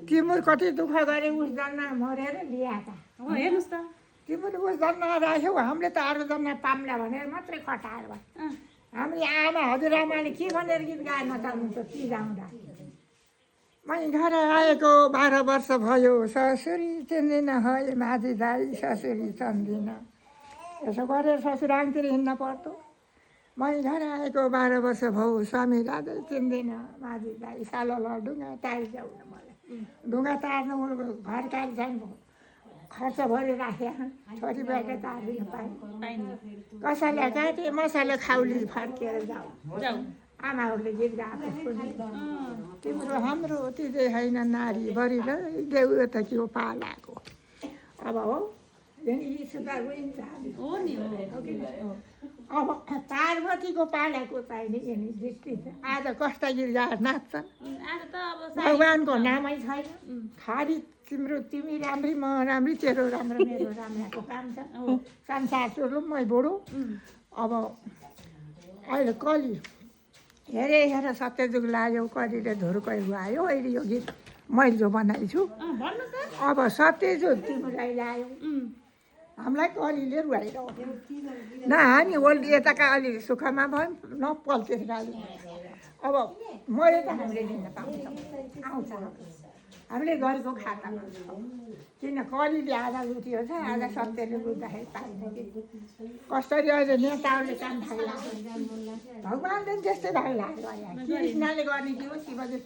तिमुर कति दुःख गरे उस जन्म मरेर ल्याएका हो हेर्नुहोस् त तिमीले उस जन्म राख्यौ हामीले त अरू जन्म पाम्ला भनेर मात्रै खटाएर भयो हाम्रो आमा हजुरआमाले के भनेर गीत गाएन चल्नुहुन्छ ती जाउँदा मै घर आएको 12 वर्ष भयो ससुरी चिन्दिन है माझी दाई ससुरी चन्दिन यसो गरेर ससुरालीतिर हिँड्न पर्दो मै घर आएको 12 वर्ष भयो स्वामी राजै चिन्दिन माझी दाई साल ढुङ्गा तारिजाउ न मलाई ढुङ्गा तार्नु घर काट जानु खर्च भरि राखे छोरीबाट तारिदिनु पाएँ कसैलाई काटे मसाले खाउली फर्केर जाऊ आमाहरूले गीत गाएको सुनि तिम्रो हाम्रो तिजे होइन नारी बरिलै देउ त के हो पालाको अब हो यी सुधा गइन्छ हो नि हो अब पार्वतीको पालाको चाहिने यिनी दृष्टि आज कस्ता गीत गाएर नाच्छन् आज त अब भगवान्को नामै छैन खाली तिमी राम्री म राम्री तेरो राम्रो मेरो राम्राको काम छ संसार चुरु मै बुढो अब अहिले कली हेरे हेर सत्यजुग लाग्यो कलिले धुर्कै गयो अहिले यो गीत मैले जो बनाइछु अब सत्यजुग तिमीलाई लाग्यो हामीलाई कलिले रुवाइरह्यो न हामी ओल्ड यताका अलि सुखमा भयौँ न पल्टेर गाली अब मैले त हामीले लिन पाउँछौँ आउँछ हामीले गरेको खातामा किन कलिले आधा लुट्यो छ आधा सत्यले लुट्दाखेरि पाइन्छ कि कसरी अहिले नेताहरूले काम थालिरहेको भगवान्ले पनि त्यस्तै भाग लाग्यो कृष्णले गर्ने के हो शिवले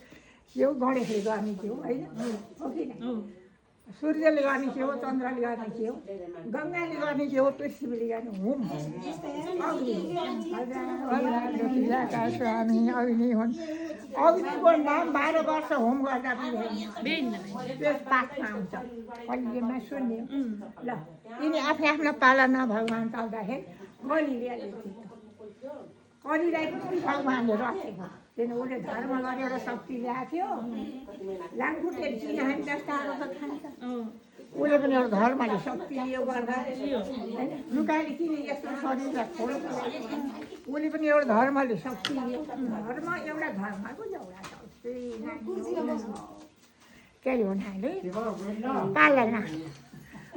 के हो गणेशले गर्ने के हो होइन हो कि सूर्यले गर्ने के हो चन्द्रले गर्ने के हो गङ्गाले गर्ने के हो पृथ्वीले गर्ने होम स्वामी अग्नि हुन् अग्निको नाम 12 वर्ष होम गर्दा पनि त्यस पाठमा आउँछ कलिलेमा सुन्यो ल यिनी आफ्नो आफ्नो पालना भगवान् चल्दाखेरि कलिलाई पनि भगवान्ले रचेको किन उसले धर्म गरेर एउटा शक्ति ल्याएको थियो लाङखुट्टे किन हामी जस्ता त खान्छ उसले पनि एउटा धर्मले शक्ति लियो गर्दा होइन लुकाले किन यस्तो शरीरलाई छोडो उसले पनि एउटा धर्मले शक्ति लियो धर्म एउटा धर्मको एउटा के हुनाले पालना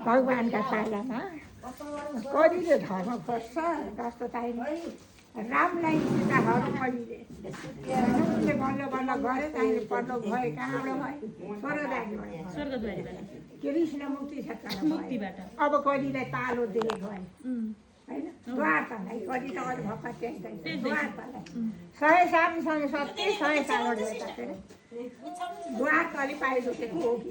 भगवान्का पालना कलिले धर्म खोज्छ जस्तो चाहिने रामलाई सीताहरू कलिले उसले बल्ल बल्ल गरे चाहिने पल्लो भए कहाँबाट भयो स्वर्गद्वारीबाट कृष्ण मुक्ति क्षेत्रबाट अब कलिलाई पालो दिएको भयो होइन द्वारपालाई कलि त अरू भक्का त्यही द्वारपालाई 100 सालसँग सत्य 100 सालबाट द्वारपाली पाइसकेको हो कि